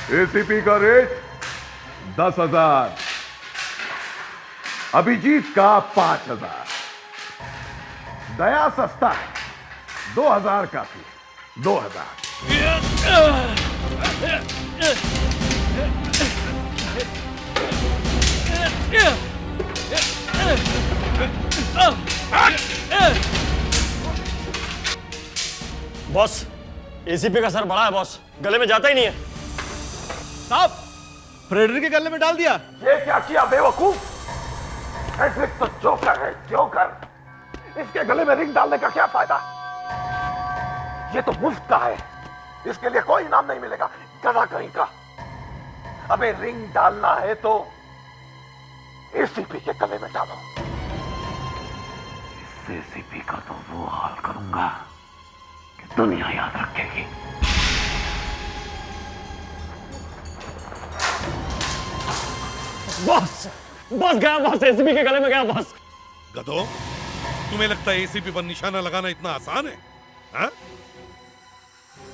ACP का rate 10,000, Abhijit का 5,000। दया सस्ता है, 2,000 काफी है, 2,000। बॉस, एसीपी का सर बड़ा है बॉस, गले में जाता ही नहीं है। साहब, फ्रेडरिक के गले में डाल दिया। ये क्या किया बेवकूफ? फ्रेडरिक तो जोकर है, जोकर। इसके गले में रिंग डालने का क्या फायदा? ये तो मुफ्त का है, इसके लिए कोई इनाम नहीं मिलेगा, गधा कहीं का। अबे रिंग डालना है तो एसीपी के गले में डालो। इस एसीपी का तो वो हाल करूंगा कि दुनिया याद रखेगी। बॉस, बॉस गया, बॉस एसीपी के गले में गया बॉस। गधो, तुम्हें लगता है एसीपी पर निशाना लगाना इतना आसान है? हाँ?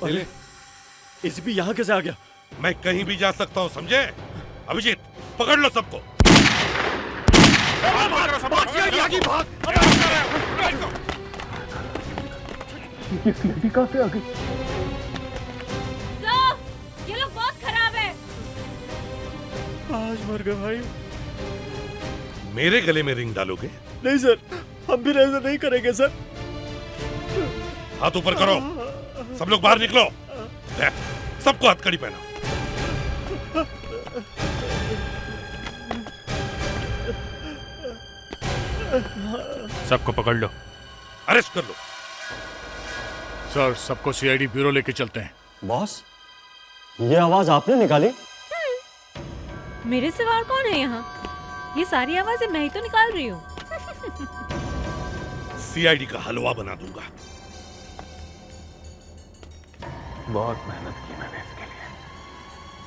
अरे एसीपी यहाँ कैसे आ गया? मैं कहीं भी जा सकता हूँ, समझे? अभिजीत, पकड़ लो सबको। कहां से आ गई? सर, ये लोग बहुत खराब है। आज मर गए भाई। मेरे गले में रिंग डालोगे? नहीं सर, हम भी ऐसा नहीं करेंगे सर। हाथ ऊपर करो, सब लोग बाहर निकलो। ले, सबको हथकड़ी पहना। सबको पकड़ लो। अरेस्ट कर लो। सर, सबको सीआईडी ब्यूरो लेके चलते हैं। बॉस, ये आवाज आपने निकाली? मेरे सिवा और कौन है यहाँ? ये सारी आवाजें मैं ही तो निकाल रही हूँ। सीआईडी का हलवा बना दूंगा। बहुत मेहनत की मैंने इसके लिए,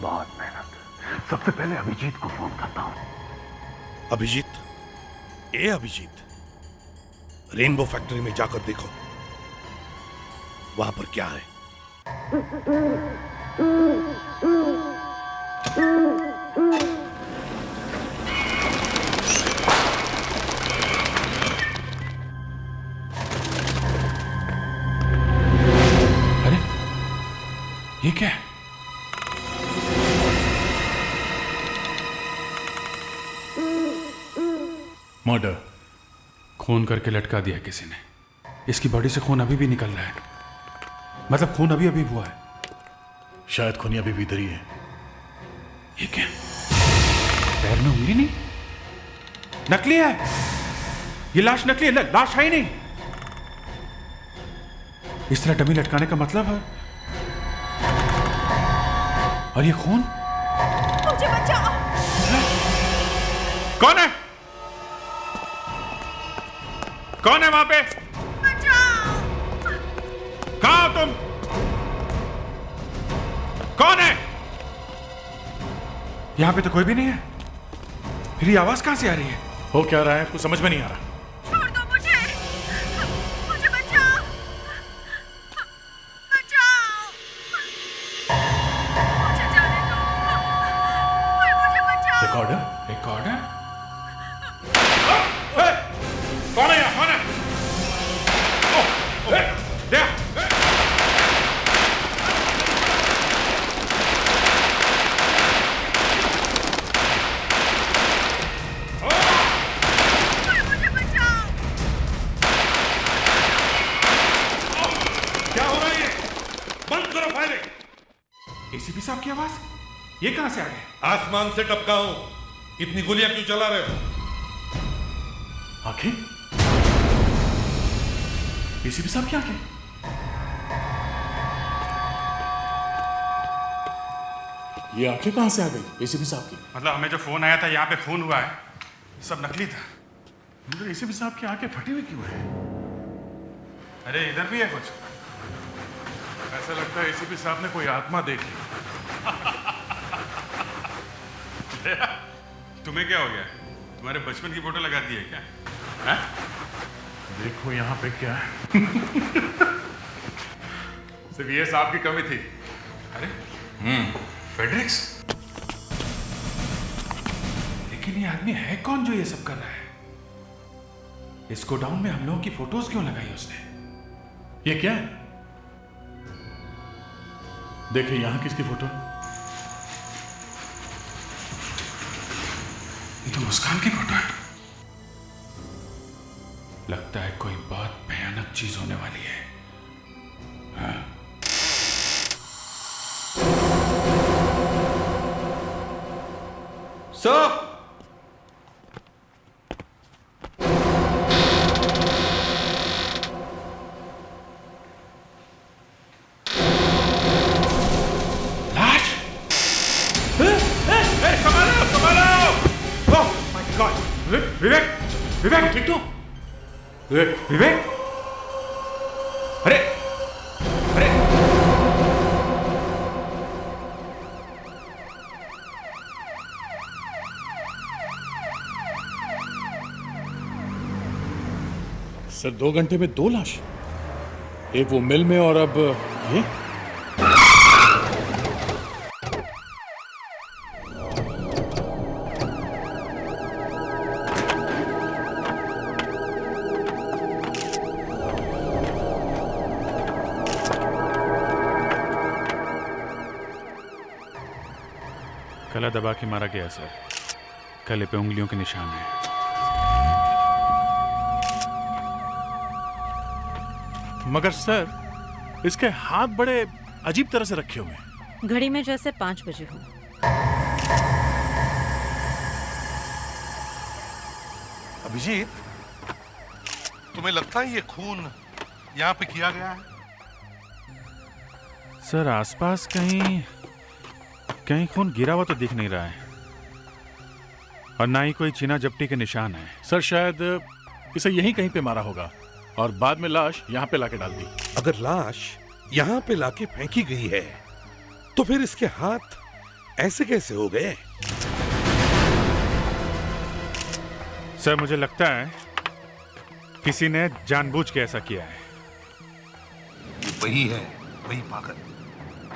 बहुत मेहनत। सबसे पहले अभिजीत को फोन करता हूं। अभिजीत, ए अभिजीत, रेनबो फैक्ट्री में जाकर देखो, वहां पर क्या है। अरे, ये क्या है? मर्डर, खून करके लटका दिया किसी ने। इसकी बॉडी से खून अभी भी निकल रहा है, मतलब खून अभी अभी हुआ है। शायद खूनी अभी भी इधर ही है। ये क्या? पैर में उंगली नहीं, नकली है। ये लाश नकली है, लाश है ही नहीं। इस तरह डमी लटकाने का मतलब है। और ये खून? मुझे बचाओ। कौन है? कौन है वहां पे? बचाओ। कहां हो तुम? कौन है? यहां पे तो कोई भी नहीं है, फिर ये आवाज कहां से आ रही है? हो क्या रहा है, कुछ समझ में नहीं आ रहा। छोड़ दो मुझे, मुझे बचाओ, बचाओ, मुझे जाने दो, कोई मुझे बचाओ। Recorder, recorder? कौन है यहाँ? कौन है? दया! मुझे बचाओ। क्या हो रहा है ये? बंद करो फायरिंग। एसीपी साहब की आवाज? ये कहां से आ गए? आसमान से टपका हूं, इतनी गोलियां क्यों चला रहे हो? आंखें? एसीपी साहब की आंखें? ये आंखें कहां से आ गई एसीपी साहब की? मतलब हमें जो फोन आया था यहाँ पे खून हुआ है, सब नकली था। मुझे एसीपी साहब की आंखें फटी हुई क्यों है? अरे इधर भी है कुछ। ऐसा लगता है एसीपी साहब ने कोई आत्मा देख ली। तुम्हें क्या हो गया? तुम्हारे बचपन की फोटो लगा दी है क्या? है? देखो यहाँ पे क्या है। सिर्फ ये साहब की कमी थी। अरे फेडरिक्स, लेकिन ये आदमी है कौन जो ये सब कर रहा है? इस गोडाउन में हम लोगों की फोटोज क्यों लगाई उसने? ये क्या है? देखिए यहां किसकी फोटो? ये तो मुस्कान की फोटो है। लगता है कोई बहुत भयानक चीज होने वाली है। हाँ। सर, विवेक, विवेक ठीक तो? विवेक, विवेक, अरे अरे सर 2 घंटे में 2 लाश, एक वो मिल में और अब ये। गला दबा के मारा गया सर। गले पे उंगलियों के निशान हैं। मगर सर इसके हाथ बड़े अजीब तरह से रखे हुए हैं। घड़ी में जैसे 5 बजे हो। अभिजीत, तुम्हें लगता है ये खून यहाँ पे किया गया है? सर आसपास कहीं कहीं खून गिरा हुआ तो दिख नहीं रहा है, और ना ही कोई चीना झपटी के निशान है। सर शायद इसे यहीं कहीं पे मारा होगा और बाद में लाश यहाँ पे लाके डाल दी। अगर लाश यहाँ पे लाके फेंकी गई है तो फिर इसके हाथ ऐसे कैसे हो गए? सर मुझे लगता है किसी ने जानबूझ के ऐसा किया है। ये वही है, वही पागल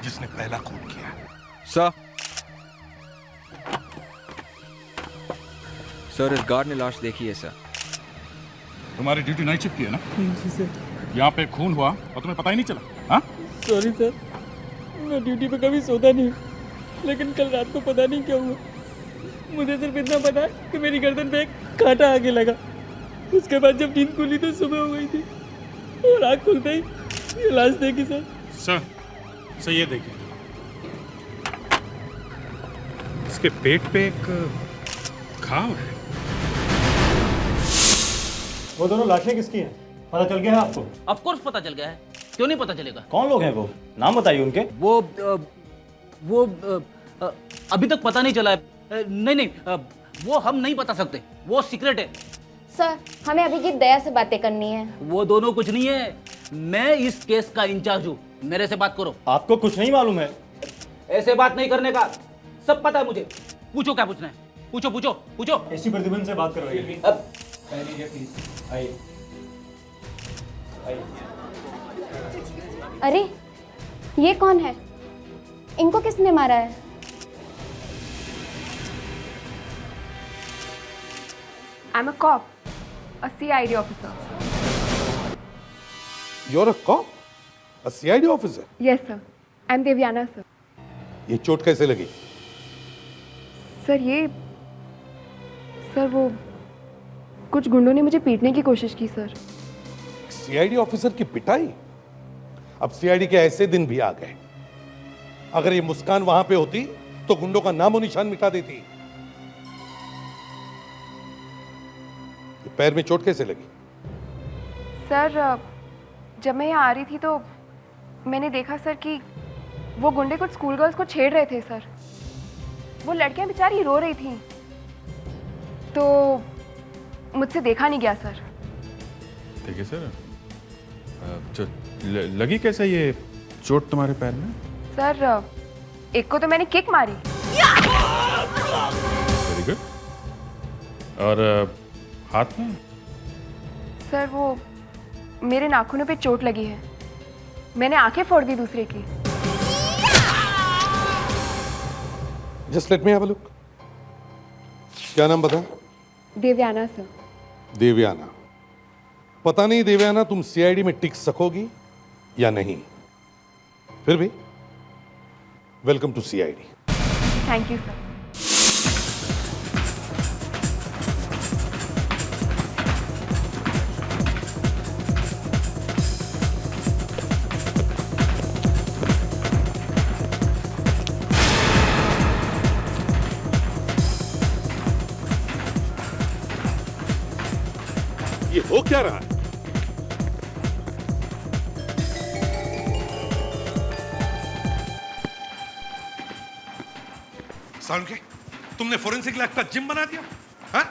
जिसने पहला खून किया है। सर इस गार्ड ने लाश देखी है सर। तुम्हारी ड्यूटी नाइट शिफ्ट की है ना? जी सर। यहाँ पे खून हुआ और तुम्हें पता ही नहीं चला? हाँ? सॉरी सर, मैं ड्यूटी पे कभी सोता नहीं, लेकिन कल रात को पता नहीं क्या हुआ। मुझे सिर्फ इतना पता है कि मेरी गर्दन पे एक कांटा आगे लगा। उसके बाद जब नींद खुली तो सुबह हो गई थी और आँख खुलते ही ये लाश देखी सर। सर ये देखिए, इसके पेट पे एक घाव है। वो दोनों लाशें किसकी हैं? पता चल गया है आपको? ऑफ कोर्स पता चल गया है, क्यों नहीं पता चलेगा? कौन लोग हैं वो? नाम बताइए उनके। वो अभी तक पता नहीं चला है। नहीं, वो हम नहीं बता सकते, वो सीक्रेट है। सर हमें अभिजीत दया से बातें करनी है। वो दोनों कुछ नहीं है, मैं इस केस का इंचार्ज हूँ, मेरे से बात करो। आपको कुछ नहीं मालूम है? ऐसे बात नहीं करने का, सब पता है मुझे। पूछो क्या पूछना है, पूछो। एसपी प्रतिबंध से बात करवाइए। अरे ये कौन है? इनको किसने मारा है? I'm a cop, a CID officer. You're a cop? A CID officer? Yes sir, I'm Devyana sir. ये चोट कैसे लगी? सर वो कुछ गुंडों ने मुझे पीटने की कोशिश की सर। सीआईडी ऑफिसर की पिटाई? अब सीआईडी के ऐसे दिन भी आ गए। अगर ये मुस्कान वहां पे होती तो गुंडों का नामो निशान मिटा देती। ये पैर में चोट कैसे लगी? सर जब मैं यहाँ आ रही थी तो मैंने देखा सर कि वो गुंडे कुछ स्कूल गर्ल्स को छेड़ रहे थे सर। वो लड़कियां बेचारी रो रही थी तो मुझसे देखा नहीं गया सर। ठीक है सर, लगी कैसे ये चोट तुम्हारे पैर में? सर एक को तो मैंने किक मारी। Very good. और हाथ में? सर वो मेरे नाखूनों पे चोट लगी है, मैंने आंखें फोड़ दी दूसरे की। Just let me have a look. क्या नाम बता? देवयाना सर। देवयाना। पता नहीं देवयाना तुम सीआईडी में टिक सकोगी या नहीं, फिर भी welcome to CID. Thank you sir. ये हो क्या रहा है? सालुंखे, तुमने फोरेंसिक लैब का जिम बना दिया? हाँ?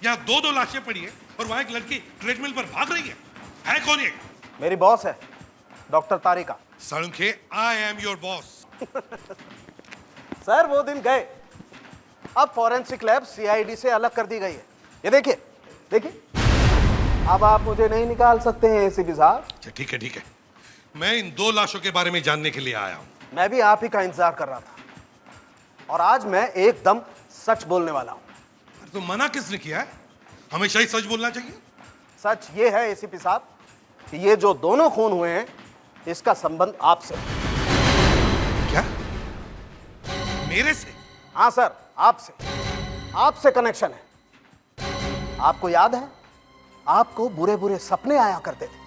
यहाँ दो दो लाशें पड़ी है और वहां एक लड़की ट्रेडमिल पर भाग रही है कौन ये? मेरी बॉस है, doctor Tarika. Salunkhe, I am your boss. Sir वो दिन गए, अब फोरेंसिक लैब सीआईडी से अलग कर दी गई है। ये देखिए, देखिए, अब आप मुझे नहीं निकाल सकते हैं एसीपी साहब। अच्छा ठीक है ठीक है, मैं इन दो लाशों के बारे में जानने के लिए आया हूँ। मैं भी आप ही का इंतजार कर रहा था और आज मैं एकदम सच बोलने वाला हूँ। तो मना किसने किया है? हमेशा ही सच बोलना चाहिए। सच ये है एसीपी साहब कि ये जो दोनों खून हुए हैं इसका संबंध आपसे। क्या? मेरे से? हाँ सर, आपसे कनेक्शन है। आपको याद है, आपको बुरे बुरे सपने आया करते थे।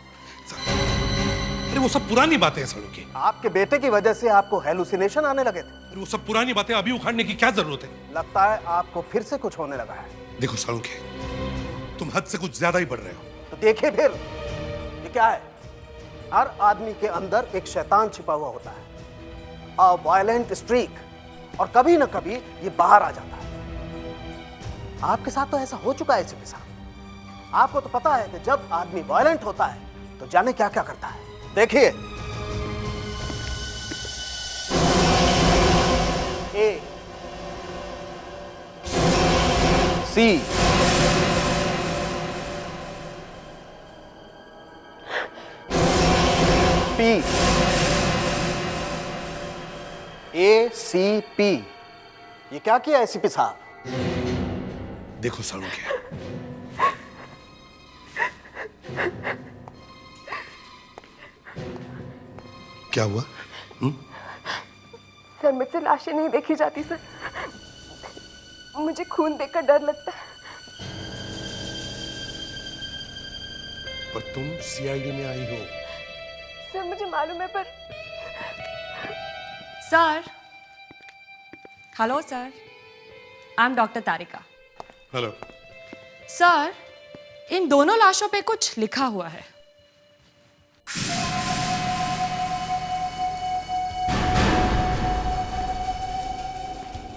अरे वो सब पुरानी बातें हैं सालुंखे। आपके बेटे की वजह से आपको हेलुसिनेशन आने लगे थे। अरे वो सब पुरानी बातें अभी उखाड़ने की क्या जरूरत है? लगता है आपको फिर से कुछ होने लगा है। देखो सालुंखे, तुम हद से कुछ ज्यादा ही बढ़ रहे हो। तो देखिए फिर, ये क्या है? हर आदमी के अंदर एक शैतान छिपा हुआ होता है, अ वायलेंट स्ट्रीक, और कभी ना कभी ये बाहर आ जाता है। आपके साथ तो ऐसा हो चुका है एसीपी साहब। आपको तो पता है कि जब आदमी वायलेंट होता है तो जाने क्या क्या करता है। देखिए, ए, सी, पी, ACP। ये क्या किया एसीपी साहब? देखो सालुंखे, क्या हुआ? सर मुझसे लाशें नहीं देखी जाती सर, मुझे खून देखकर डर लगता है। पर तुम सीआईडी में आई हो। सर मुझे मालूम है, पर sir, hello sir, I am doctor Tarika. Hello sir, इन दोनों लाशों पे कुछ लिखा हुआ है।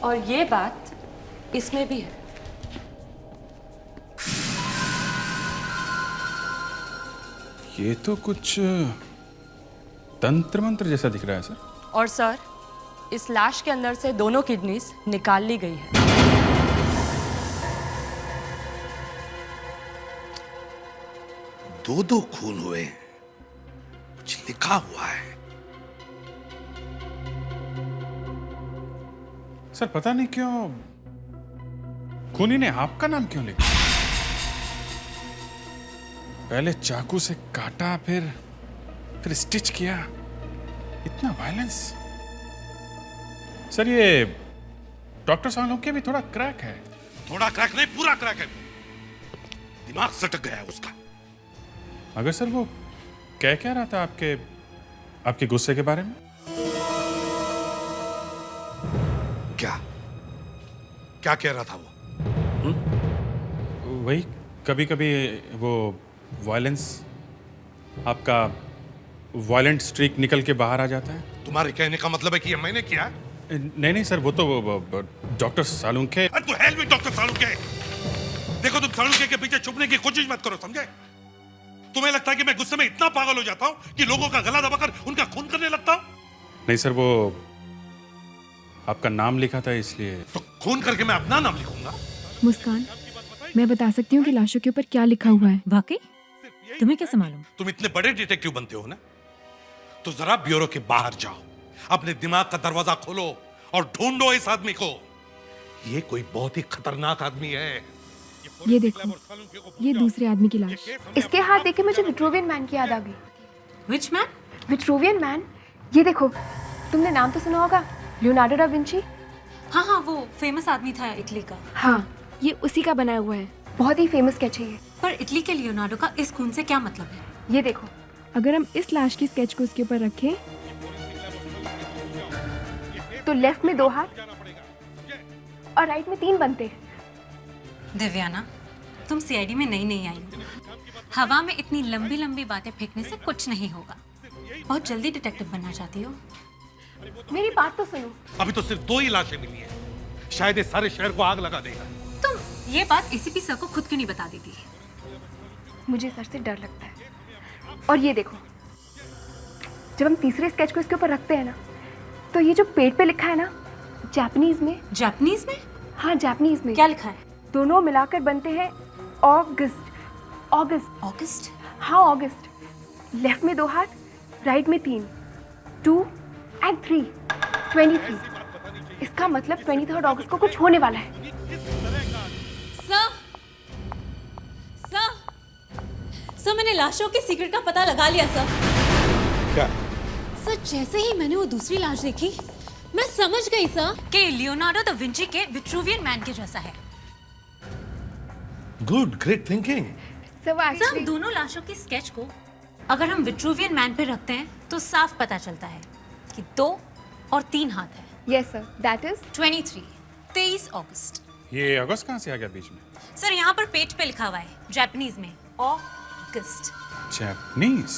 और ये बात इसमें भी है। ये तो कुछ तंत्र मंत्र जैसा दिख रहा है सर। और सर, इस लाश के अंदर से दोनों किडनीज निकाल ली गई है। दो दो खून हुए, कुछ लिखा हुआ है। सर पता नहीं क्यों खूनी ने आपका नाम क्यों लिखा? पहले चाकू से काटा, फिर स्टिच किया। इतना वायलेंस। सर ये डॉक्टर सालुंखे भी थोड़ा क्रैक है। थोड़ा क्रैक नहीं, पूरा क्रैक है। दिमाग सटक गया है उसका। अगर सर वो कह क्या रहा था आपके गुस्से के बारे में? क्या कह रहा था वो? वही कभी कभी वो वायलेंस, आपका वायलेंट स्ट्रीक निकल के बाहर आ जाता है। तुम्हारे कहने का मतलब है कि ये मैंने किया है? नहीं सर, वो तो डॉक्टर सालुंखे। तो हेल विद डॉक्टर सालुंखे। देखो, तुम सालुंखे के पीछे छुपने की कोशिश मत करो, समझे? तुम्हें लगता है कि मैं गुस्से में इतना पागल हो जाता हूं कि लोगों का गला दबाकर उनका खून करने लगता हूं? नहीं सर, वो आपका नाम लिखा था इसलिए। तो खून करके मैं अपना नाम लिखूंगा? मुस्कान, मैं बता सकती हूँ कि लाशों के ऊपर क्या लिखा हुआ है। वाकई? तुम्हें कैसे मालूम? तुम इतने बड़े डिटेक्टिव बनते हो ना, तो जरा ब्यूरो के बाहर जाओ, अपने दिमाग का दरवाजा खोलो और ढूंढो इस आदमी को। ये कोई बहुत ही खतरनाक आदमी है। ये देखो, ये दूसरे आदमी की लाश। इसके हाथ देख के मुझे विट्रूवियन मैन की याद आ गई। विच मैन? Vitruvian man. ये देखो, तुमने नाम तो सुना होगा, लियोनार्डो डा विंची। हाँ हाँ, वो फेमस आदमी था इटली का। हाँ, ये उसी का बनाया हुआ है। बहुत ही फेमस स्केच है ये। पर इटली के लियोनार्डो का इस खून से क्या मतलब है? ये देखो, अगर हम इस लाश की स्केच को उसके ऊपर रखें तो लेफ्ट में 2 हाथ और राइट में 3 बनते हैं। दिव्याना, तुम सीआईडी में नई आई हो। हवा में इतनी लंबी लंबी बातें फेंकने से कुछ नहीं होगा। बहुत जल्दी डिटेक्टिव बनना चाहती हो। मेरी बात तो सुनो। अभी तो सिर्फ 2 ही लाशें मिली हैं। शायद ये सारे शहर को आग लगा देगा। तुम ये बात एसीपी सर को खुद क्यों नहीं बता देती? मुझे सर से डर लगता है। और ये देखो, जब हम तीसरे स्केच को इसके ऊपर रखते हैं ना, तो ये जो पेट पे लिखा है ना, जापानीज में। जापानीज में? हाँ, जापानीज में। क्या लिखा है? दोनों मिलाकर बनते हैं ऑगस्ट। ऑगस्ट। ऑगस्ट? हाँ, ऑगस्ट। लेफ्ट में 2 हाथ, राइट में 3, 2 and 3, 23। इसका मतलब 23 अगस्त को कुछ होने वाला है। सर, मैंने लाशों के सीक्रेट का पता लगा लिया सर। क्या? सर, जैसे ही मैंने वो दूसरी लाश देखी, मैं समझ गई सर कि लियोनार्डो दा विंची के विट्रूवियन मैन के जैसा है। Good, great thinking. सर, हम दोनों लाशों की स्केच को अगर हम विट्रूवियन मैन पे रखते हैं तो साफ पता चलता है कि 2 और 3 हाथ है। यस सर, दैट इज 23 अगस्त। ये अगस्त कहाँ से आ गया बीच में? सर, यहाँ पर पेज पे लिखा हुआ है जापानीज में अगस्त। जापानीज?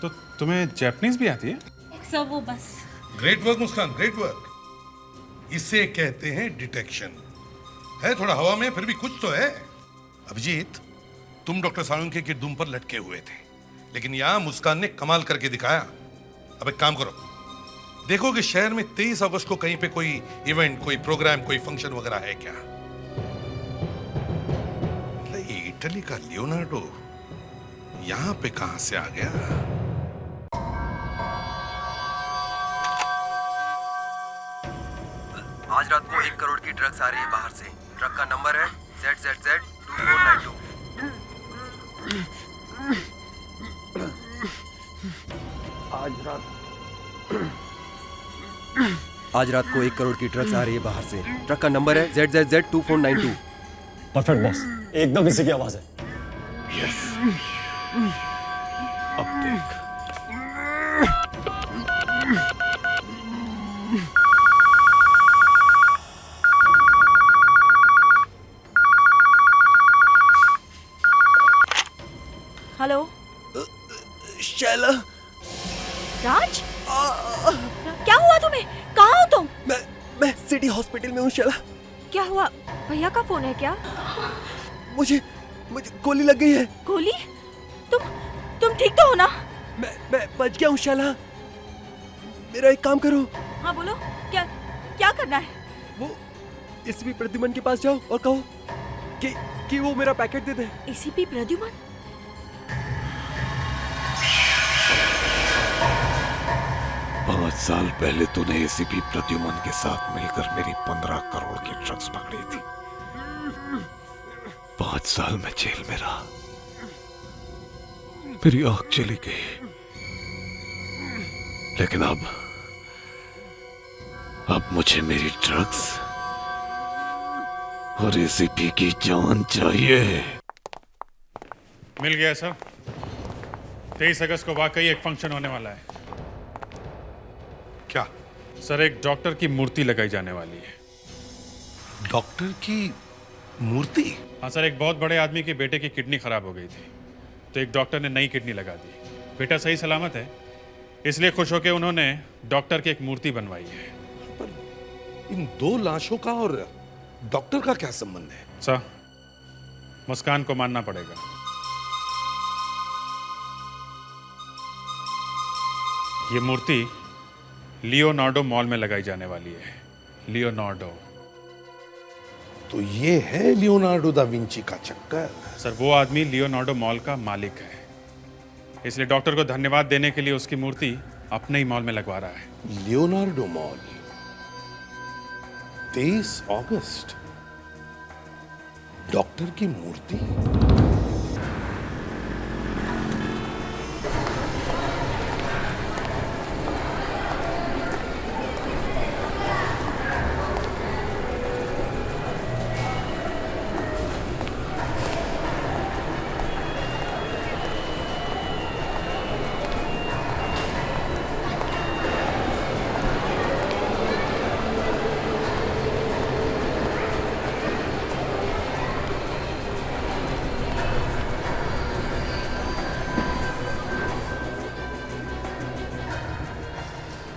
तो तुम्हें जापानीज भी आती है? सर, वो बस। ग्रेट वर्क मुस्कान, ग्रेट वर्क। इसे कहते हैं डिटेक्शन। है थोड़ा हवा में, फिर भी कुछ तो है। अभिजीत, तुम डॉक्टर साळुंखे के दुम पर लटके हुए थे, लेकिन यहां मुस्कान ने कमाल करके दिखाया। अब एक काम करो, देखो कि शहर में 23 अगस्त को कहीं पे कोई इवेंट, कोई प्रोग्राम, कोई फंक्शन वगैरह है क्या। ये इटली का लियोनार्डो यहां पे कहां से आ गया? आज रात को 1 करोड़ की ड्रग्स आ रही है बाहर से। ट्रक का नंबर है ZZZ2492। आज रात को 1 करोड़ की ड्रग्स आ रही है बाहर से। ट्रक का नंबर है ZZZ2492। परफेक्ट बॉस, एकदम इसी की आवाज है। यस, अब देख। हेलो शैला। राज, क्या हुआ तुम्हें? कहाँ हो तुम? मैं सिटी हॉस्पिटल में हूँ शैला। क्या हुआ? भैया का फोन है क्या? मुझे गोली लग गई है। गोली? तुम ठीक तो हो ना? मैं बच गया हूँ शैला। मेरा एक काम करो। हाँ बोलो, क्या करना है? वो एसीपी प्रद्युमन के पास जाओ और कहो कि वो मेरा पैकेट दे दे। एसीपी प्रद्युमन? 5 साल पहले तूने एसीपी प्रद्युमन के साथ मिलकर मेरी 15 करोड़ की ड्रग्स पकड़ी थी। 5 साल में जेल में रहा, मेरी आंख चली गई, लेकिन अब मुझे मेरी ड्रग्स और एसीपी की जान चाहिए। मिल गया सर। 23 अगस्त को वाकई एक फंक्शन होने वाला है। क्या? सर, एक डॉक्टर की मूर्ति लगाई जाने वाली है। डॉक्टर की मूर्ति? हाँ सर, एक बहुत बड़े आदमी के बेटे की किडनी खराब हो गई थी, तो एक डॉक्टर ने नई किडनी लगा दी। बेटा सही सलामत है, इसलिए खुश होकर उन्होंने डॉक्टर की एक मूर्ति बनवाई है। पर इन 2 लाशों का और डॉक्टर का क्या संबंध है? सर, मुस्कान को मानना पड़ेगा। ये मूर्ति लियोनार्डो मॉल में लगाई जाने वाली है। लियोनार्डो। तो ये है लियोनार्डो दा विंची का चक्कर। सर, वो आदमी लियोनार्डो मॉल का मालिक है, इसलिए डॉक्टर को धन्यवाद देने के लिए उसकी मूर्ति अपने ही मॉल में लगवा रहा है। Leonardo mall? 23 अगस्त, डॉक्टर की मूर्ति।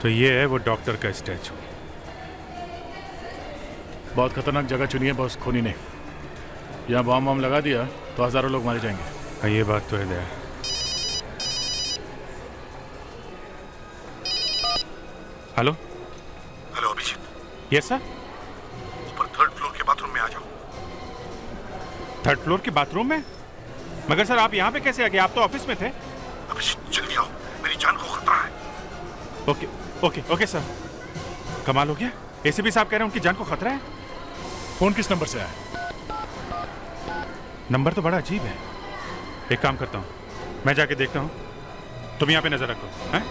तो ये है वो डॉक्टर का स्टैचू। बहुत खतरनाक जगह चुनी है बॉस खोनी ने। यहाँ बम बम लगा दिया तो हजारों लोग मारे जाएंगे। हाँ, ये बात तो है Daya. Hello hello Abhijeet. Yes sir. ऊपर 3rd फ्लोर के बाथरूम में आ जाओ। 3rd फ्लोर के बाथरूम में? मगर सर आप यहाँ पे कैसे आ गए? आप तो ऑफिस में थे। अभिजीत जल्दी आओ, मेरी जान को खतरा है। Okay okay okay sir. कमाल हो गया, एसीपी साहब कह रहे हैं उनकी जान को खतरा है। फोन किस नंबर से आया? नंबर तो बड़ा अजीब है। एक काम करता हूँ, मैं जाके देखता हूँ, तुम यहाँ पे नजर रखो। हैं?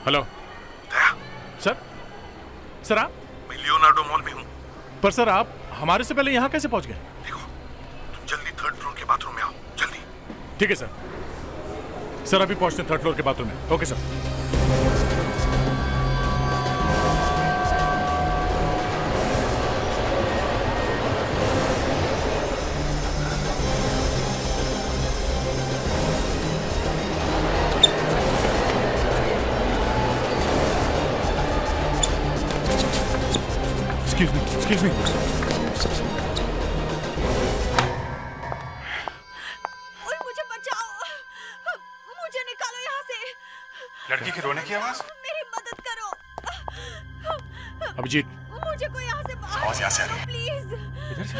Hello sir. सर आप? मैं लियोनार्डो मॉल में हूँ। पर सर आप हमारे से पहले यहाँ कैसे पहुंच गए? देखो, तुम जल्दी 3rd फ्लोर के बाथरूम में आओ, जल्दी। ठीक है सर। सर अभी पहुंचते हैं 3rd फ्लोर के बाथरूम में। Okay sir. Excuse me. मुझे बचाओ, मुझे निकालो यहाँ से। लड़की के रोने की आवाज। मेरी मदद करो। अभिजीत, मुझे कोई यहाँ से बाहर आवाज यहाँ से आ रही है। प्लीज। इधर से?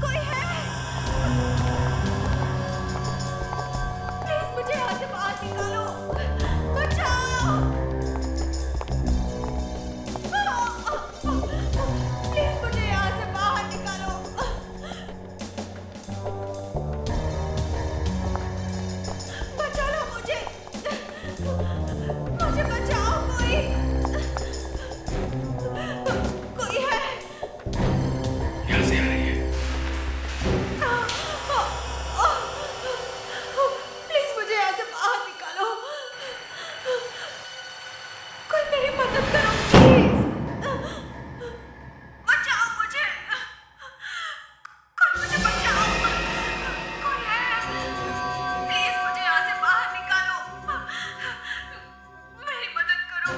कोई है? प्लीज मुझे यहाँ से बाहर निकालो। बचाओ। प्लीज मुझे यहाँ से बाहर निकालो। बचा लो मुझे। मुझे बचाओ कोई। कोई है? यहाँ से आ रही है। प्लीज मुझे यहाँ से बाहर निकालो। कोई मेरी मदद करो प्लीज। बचाओ मुझे। कोई मुझे बचाओ। कोई है? प्लीज मुझे यहाँ से बाहर निकालो। मेरी मदद करो।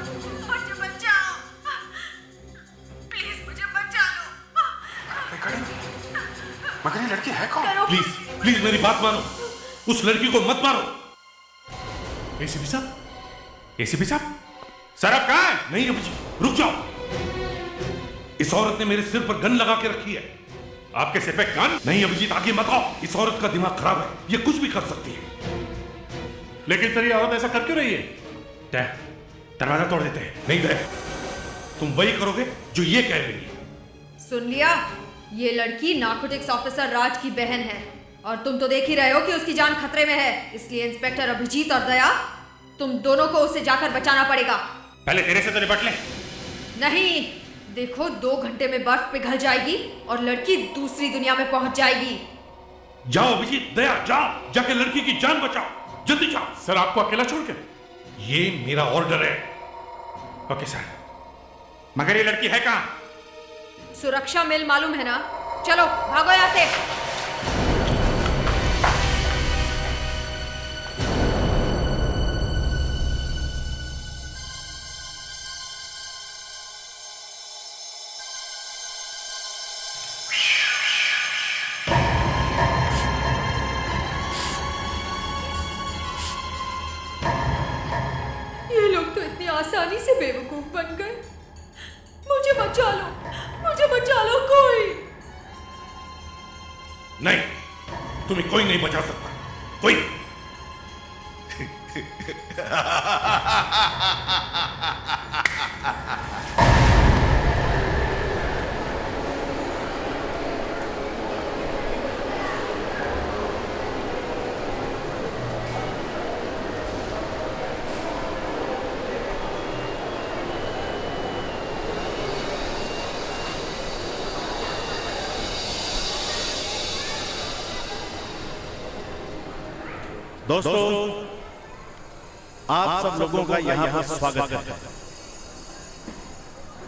मुझे बचाओ। प्लीज मुझे बचा लो। मगर ये लड़की है कौन? प्लीज प्लीज मेरी बात मानो, उस लड़की को मत मारो। एसीपी साहब? एसीपी साहब? सर आप कहाँ हैं? नहीं अभिजीत, रुक जाओ। इस औरत ने मेरे सिर पर गन लगा के रखी है। आपके सिर पे गन? नहीं अभिजीत, आगे मत आओ। इस औरत का दिमाग खराब है, ये कुछ भी कर सकती है। लेकिन सर ये औरत ऐसा कर क्यों रही है? दरवाजा तोड़ देते हैं। नहीं दे, तुम वही करोगे जो ये कह रही है। सुन लिया? ये लड़की नार्कोटिक्स ऑफिसर राज की बहन है और तुम तो देख ही रहे हो कि उसकी जान खतरे में है। इसलिए इंस्पेक्टर अभिजीत और दया, तुम दोनों को उसे जाकर बचाना पड़ेगा। पहले तेरे से तो निपट ले। नहीं, देखो 2 घंटे में बर्फ पिघल जाएगी और लड़की दूसरी दुनिया में पहुंच जाएगी। जाओ अभिजीत, दया जाओ, जाके लड़की की जान बचाओ, जल्दी जाओ। सर आपको अकेला छोड़ के? ये मेरा ऑर्डर है। Okay sir. मगर ये लड़की है कहाँ? सुरक्षा मिल मालूम है ना? चलो भागो यहाँ से। ये लोग तो इतनी आसानी से बेवकूफ बन गए। मुझे बचा लो, मुझे बचा लो कोई। नहीं, तुम्हें कोई नहीं बचा सकता, कोई। दोस्तों, आप सब लोगों का यहाँ पर स्वागत है।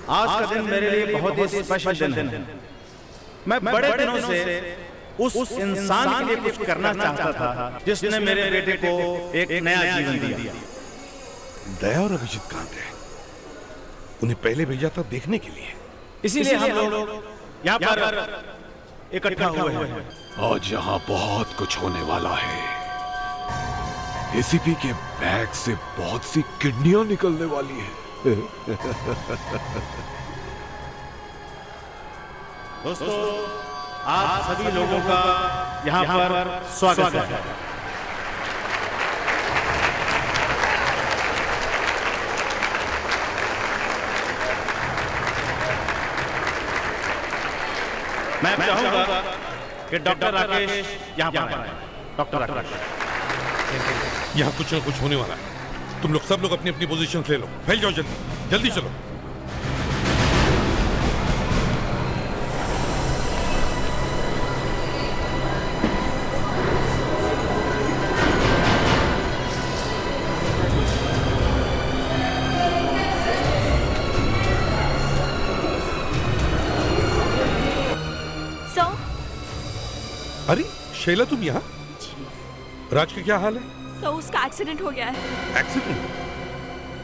आज का दिन मेरे लिए बहुत ही स्पेशल दिन है। मैं बड़े दिनों से उस इंसान के लिए कुछ करना चाहता था जिसने मेरे बेटे को एक नया जीवन दिया। दया और अभिजीत कहाँ गए? उन्हें पहले भेजा था देखने के लिए। इसीलिए हम लोग यहाँ पर इकट्ठा हुए हैं। आज यहाँ बहुत कुछ होने वाला है। एसीपी के बैग से बहुत सी किडनियां निकलने वाली है। दोस्तों, आप सभी लोगों का यहाँ पर स्वागत है। मैं चाहूंगा कि डॉक्टर राकेश यहाँ पर आए। डॉक्टर राकेश, यहाँ कुछ ना कुछ होने वाला है। तुम लोग सब लोग अपनी अपनी पोजीशन ले लो। फैल जाओ, जल्दी जल्दी चलो। अरे शैला, तुम यहाँ? राज का क्या हाल है? सर, उसका एक्सीडेंट हो गया है। एक्सीडेंट?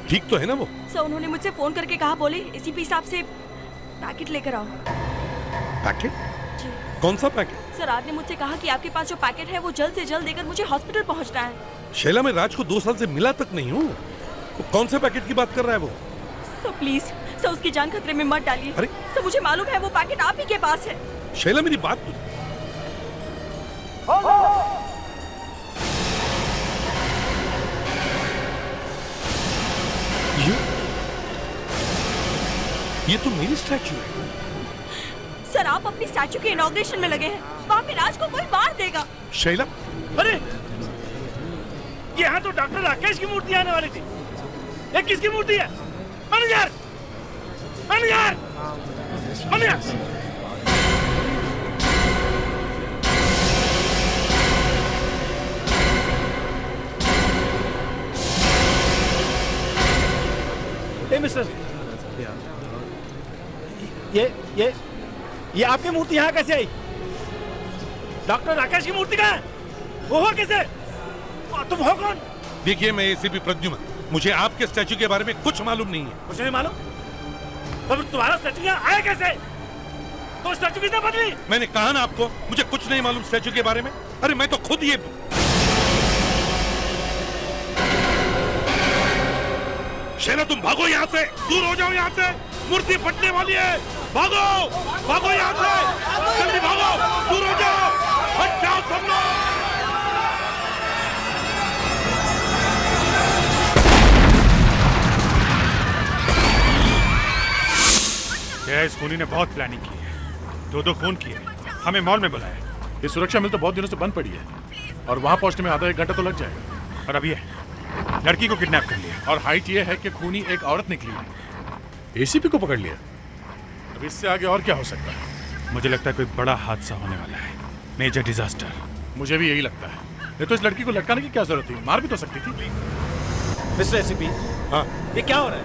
ठीक तो है ना वो? सर, उन्होंने मुझसे फोन करके कहा, बोले एसीपी साहब से पैकेट लेकर आओ। पैकेट? कौन सा पैकेट? सर, राज ने मुझसे कहा कि आपके पास जो पैकेट है वो जल्द से जल्द देकर मुझे हॉस्पिटल पहुंचना है। शैला, मैं राज को 2 साल से मिला तक नहीं हूँ। तो कौन से पैकेट की बात कर रहा है वो? सर प्लीज, सर उसकी जान खतरे में मत डालिए। अरे सर, मुझे मालूम है वो पैकेट आप ही के पास है। शैला, मेरी बात तो ये तो मेरी स्टैचू है। सर, आप अपनी स्टैचू के इनॉग्रेशन में लगे हैं। वहाँ पे राज को कोई मार देगा। शैला, अरे यहाँ तो डॉक्टर राकेश की मूर्ति आने वाली थी। ये किसकी मूर्ति है? Manager, manager, manager. मिस्टर, ये आपकी मूर्ति यहाँ कैसे आई? डॉक्टर राकेश की मूर्ति कहाँ है? वो हो कैसे? तुम हो कौन? देखिए, मैं एसीपी प्रद्युमन, मुझे आपके स्टैचू के बारे में कुछ मालूम नहीं है। कुछ नहीं मालूम? तो तुम्हारा स्टैचू यहाँ आया कैसे? तो स्टैचू किसने बदली? मैंने कहा ना आपको, मुझे कुछ नहीं मालूम स्टैचू के बारे में। अरे मैं तो खुद ये शैला, तुम भागो यहाँ से, दूर हो जाओ यहाँ से। मूर्ति फटने वाली है। भागो, भागो यहाँ से, जल्दी भागो, दूर हो जाओ, हट जाओ सब लोग। इस खूनी ने बहुत प्लानिंग की है। 2 खून किए, हमें मॉल में बुलाया। ये सुरक्षा मिल तो बहुत दिनों से बंद पड़ी है और वहां पहुंचने में आधा 1 घंटा तो लग जाएगा। और अब ये लड़की को किडनैप कर लिया। और हाइट ये है कि खूनी एक औरत निकली है। एसीपी को पकड़ लिया। अब इससे आगे और क्या हो सकता है? मुझे लगता है कोई बड़ा हादसा होने वाला है। Major disaster. मुझे भी यही लगता है। नहीं तो इस लड़की को लटकाने की क्या जरूरत थी? मार भी तो सकती थी। मिस्टर एसीपी, हाँ, ये क्या हो रहा है?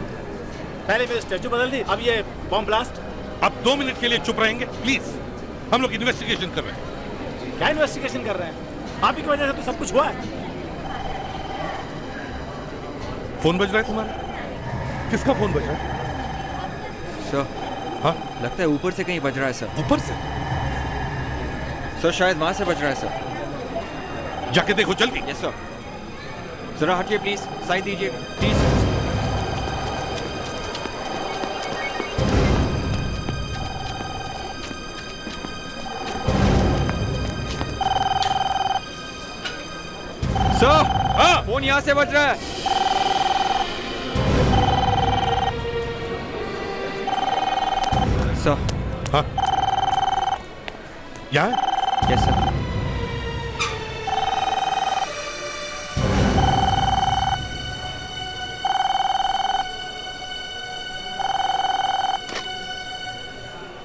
पहले मेरी स्टैचू बदल दी, अब ये बॉम्ब ब्लास्ट। अब 2 मिनट के लिए चुप रहेंगे प्लीज? हम लोग इन्वेस्टिगेशन कर रहे हैं। क्या इन्वेस्टिगेशन कर रहे हैं? आप ही की वजह से तो सब कुछ हुआ है। फोन बज रहा है तुम्हारा? किसका फोन बज रहा है? सर, हाँ, लगता है ऊपर से कहीं बज रहा है सर। ऊपर से? सर, शायद वहां से बज रहा है सर। जाके देखो जल्दी। Yes sir. जरा हटिए प्लीज, साइड दीजिए प्लीज। सर, हाँ फोन यहाँ से बज रहा है। सर। हाँ यहाँ? Yes sir.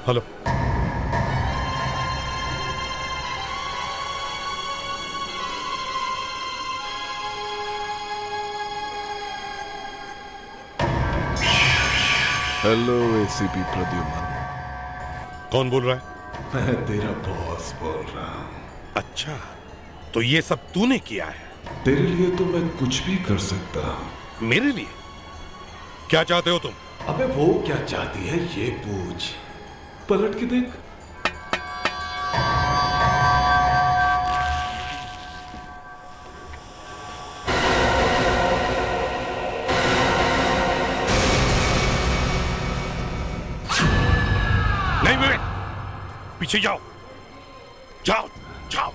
Hello. Hello ACP Pradyuman. कौन बोल रहा है? मैं तेरा बॉस बोल रहा हूँ। अच्छा, तो ये सब तूने किया है? तेरे लिए तो मैं कुछ भी कर सकता हूँ। मेरे लिए? क्या चाहते हो तुम? अबे वो क्या चाहती है ये पूछ। पलट के देख। नहीं विवेक, पीछे जाओ, जाओ जाओ।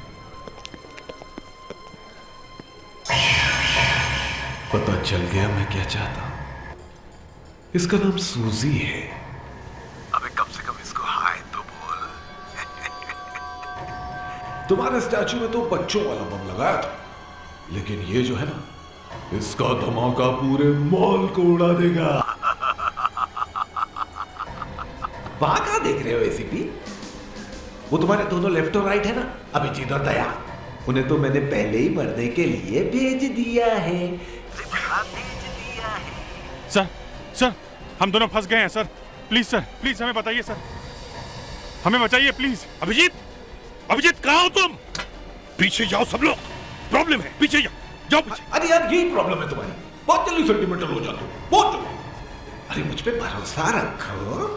पता चल गया मैं क्या चाहता हूँ। इसका नाम सूजी है। अबे कम से कम इसको हाय तो बोल। तुम्हारे स्टैचू में तो बच्चों वाला बम लगाया था, लेकिन ये जो है ना, इसका धमाका पूरे मॉल को उड़ा देगा। वहां कहां देख रहे हो एसीपी? वो तुम्हारे दोनों लेफ्ट और राइट है ना, अभिजीत और दया। उन्हें तो मैंने पहले ही मरने के लिए भेज दिया है। सर, सर, हम दोनों फंस गए हैं सर। प्लीज सर, प्लीज हमें बताइए सर, हमें बचाइए प्लीज। अभिजीत, अभिजीत कहाँ हो तुम? पीछे जाओ सब लोग, प्रॉब्लम है, पीछे जाओ, जाओ पीछे। अरे यार यही प्रॉब्लम है तुम्हारी, बहुत जल्दी सेंटिमेंटल हो जाते हो, बहुत जल्दी। अरे मुझ पे भरोसा रखो।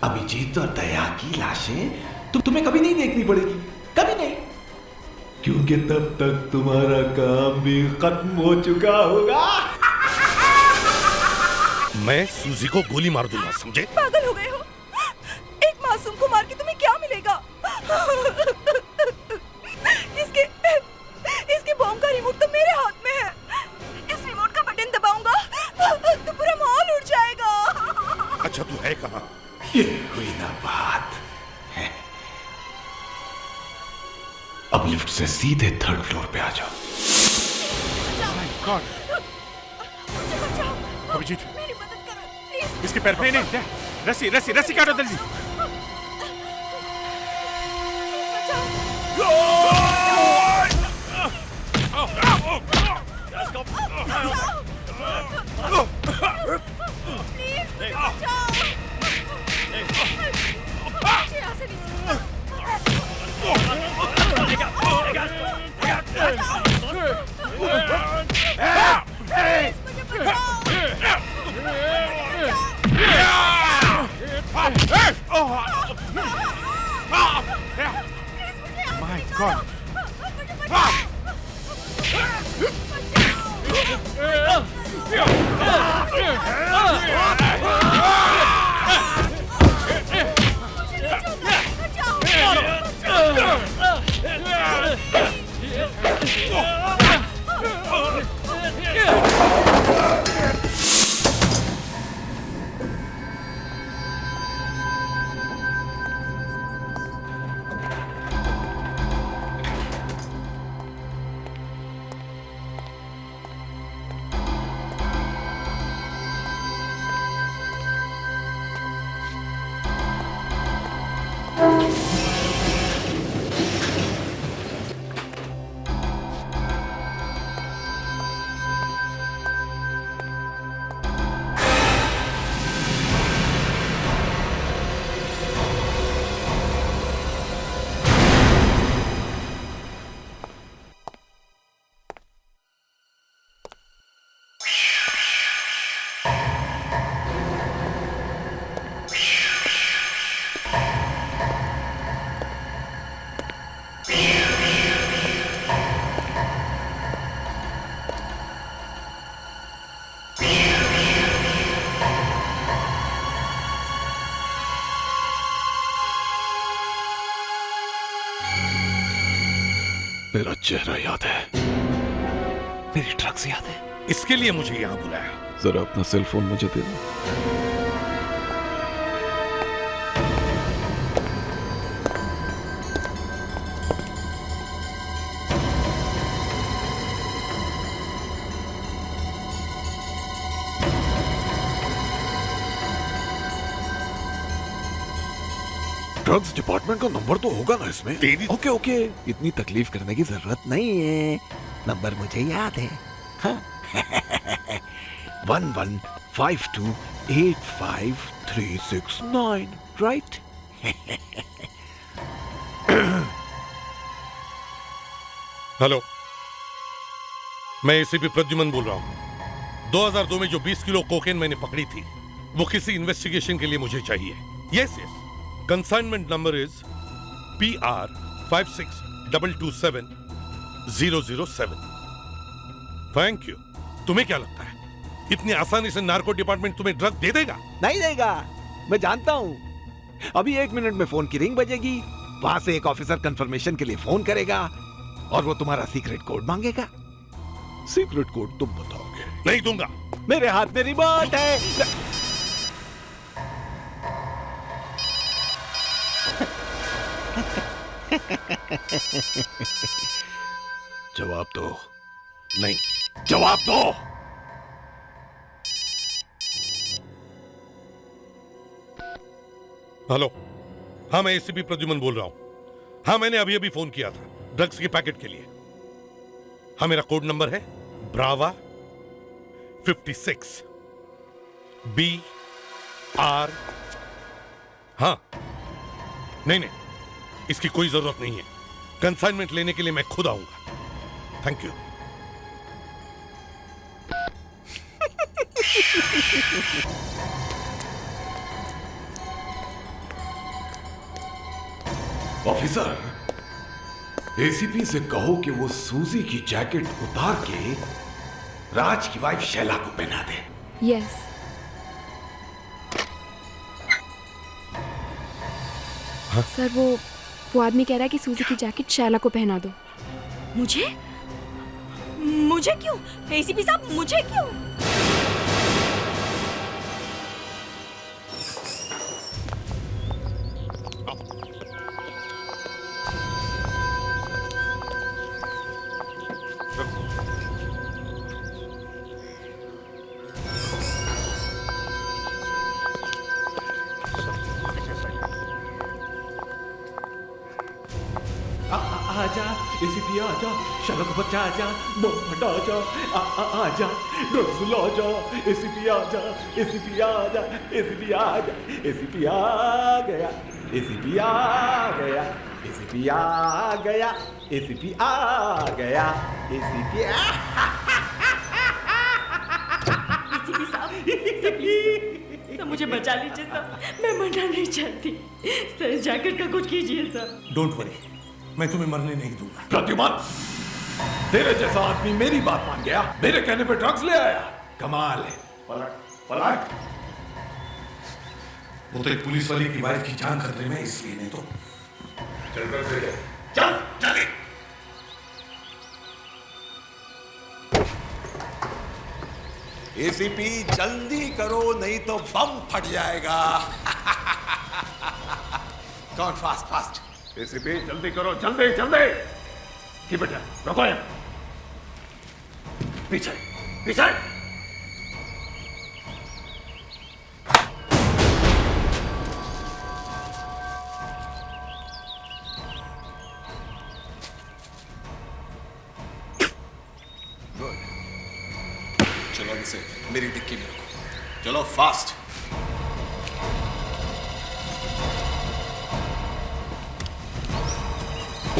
अभिजीत और दया की लाशें तुम्हें कभी नहीं देखनी पड़ेगी, कभी नहीं, क्योंकि तब तक तुम्हारा काम भी खत्म हो चुका होगा। मैं सूजी को गोली मार दूंगा, समझे? पागल हो गए हो? एक मासूम को मार के तुम्हें क्या मिलेगा? इसके बॉम्ब का रिमोट तो मेरे हाथ में है। इस रिमोट का बटन दबाऊंगा तो पूरा मॉल उड़ जाएगा। अच्छा तू है कहाँ? ये हुई ना बात। अब लिफ्ट से सीधे 3rd फ्लोर पे आ जाओ। अभिजीत, इसके पैर पे नहीं, रस्सी रस्सी रस्सी काटो जल्दी। My God! मेरा चेहरा याद है, मेरी ड्रग्स याद है। इसके लिए मुझे यहाँ बुलाया। जरा अपना सेल फोन मुझे दे दो। ड्रग्स डिपार्टमेंट का नंबर तो होगा ना इसमें? ओके ओके, इतनी तकलीफ करने की जरूरत नहीं है, नंबर मुझे याद है। हाँ? 11528539, राइट? हेलो, मैं एसीपी प्रद्युमन बोल रहा हूँ। 2002 में जो 20 किलो कोकेन मैंने पकड़ी थी, वो किसी इन्वेस्टिगेशन के लिए मुझे चाहिए। Yes yes, consignment number is PR 56227007। Thank you. तुम्हें क्या लगता है इतनी आसानी से नार्को डिपार्टमेंट तुम्हें ड्रग दे देगा? नहीं देगा, मैं जानता हूं। अभी 1 मिनट में फोन की रिंग बजेगी, वहां से एक ऑफिसर कंफर्मेशन के लिए फोन करेगा और वो तुम्हारा सीक्रेट कोड मांगेगा। सीक्रेट कोड तुम बताओगे? नहीं दूंगा। मेरे हाथ में रिमोट है। जवाब दो। नहीं। जवाब दो। हेलो, हाँ मैं एसीपी प्रद्युमन बोल रहा हूं। हाँ मैंने अभी अभी फोन किया था ड्रग्स के पैकेट के लिए। हाँ मेरा कोड नंबर है ब्रावा 56 BR। हाँ नहीं, इसकी कोई जरूरत नहीं है। कंसाइनमेंट लेने के लिए मैं खुद आऊंगा। Thank you. ऑफिसर, एसीपी से कहो कि वो सूजी की जैकेट उतार के राज की वाइफ शैला को पहना दे। यस। सर वो आदमी कह रहा है कि सूजी की जैकेट शैला को पहना दो। मुझे? मुझे क्यों? एसीपी साहब, मुझे क्यों? आजा एसीपी आजा, शैला को बचा जा, बम फटा जा, आजा ड्रग्स ला जा, एसीपी आजा, एसीपी आजा, एसीपी आजा, एसीपी आ गया, एसीपी आ गया, एसीपी आ गया, एसीपी आ गया, एसीपी एसीपी साहब, प्लीज मुझे बचा लीजिए सर, मैं मरना नहीं चाहती सर, इस जैकेट का कुछ कीजिए सर। डोंट वरी, मैं तुम्हें मरने नहीं दूंगा। प्रद्युमन, तेरे जैसा आदमी मेरी बात मान गया, मेरे कहने पे ड्रग्स ले आया, कमाल है। पलट पलट। वो तो एक पुलिस वाले की वाइफ की जान खतरे में, इसलिए नहीं तो। चल चल चल। एसीपी जल्दी करो, नहीं तो बम फट जाएगा। कौन फास्ट फास्ट। एसीपी जल्दी करो, जल्दी जल्दी। की बेटा रुको, पीछे पीछे। चलो इसे मेरी डिक्की में रखो, चलो फास्ट।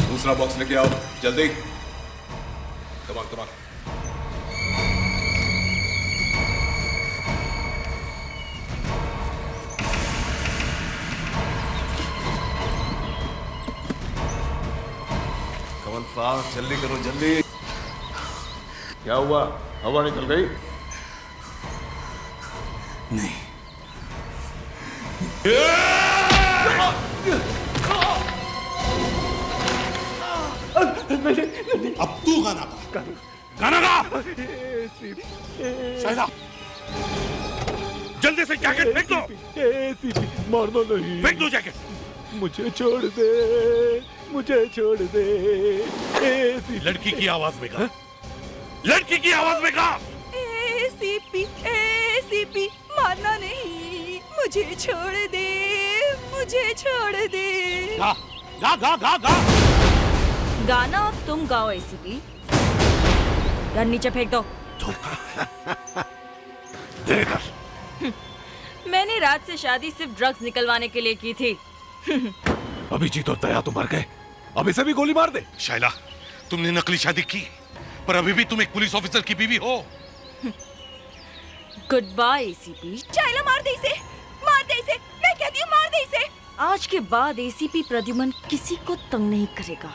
दूसरा बॉक्स लेके आओ जल्दी। Come on come on. Come on fast, जल्दी करो जल्दी। क्या हुआ, हवा निकल गई? नहीं। अब तू गाना पा। गाना गा। शाहिदा, जल्दी से जैकेट फेंक दो। एसीपी मारना नहीं। फेंक दो जैकेट। मुझे छोड़ दे, मुझे छोड़ दे। एसीपी। लड़की की आवाज में गा, लड़की की आवाज में गा। एसीपी एसीपी मारना नहीं, मुझे छोड़ दे, मुझे छोड़ दे। गा गा गा गा गा। गाना अब तुम गाओ एसीपी। गन नीचे फेंक दो। मैंने रात से शादी सिर्फ ड्रग्स निकलवाने के लिए की थी। अभिजीत और दया तो मर गए, अब इसे भी गोली मार दे। शाइला, तुमने नकली शादी की, पर अभी भी तुम एक पुलिस ऑफिसर की बीवी हो। Good bye ACP. शाइला मार दे इसे, मार दे इसे, मैं कहती हूँ मार दे इसे। आज के बाद एसीपी प्रद्युमन किसी को तंग नहीं करेगा।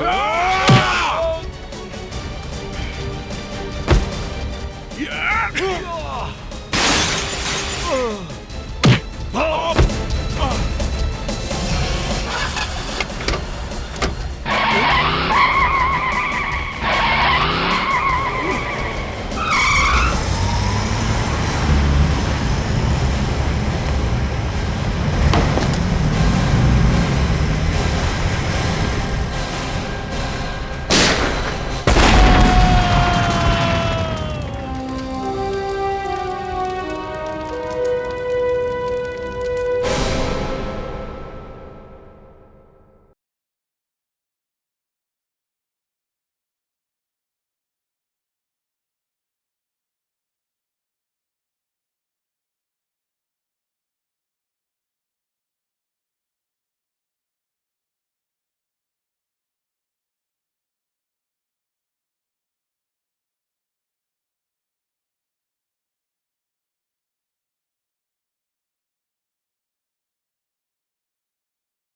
Ah!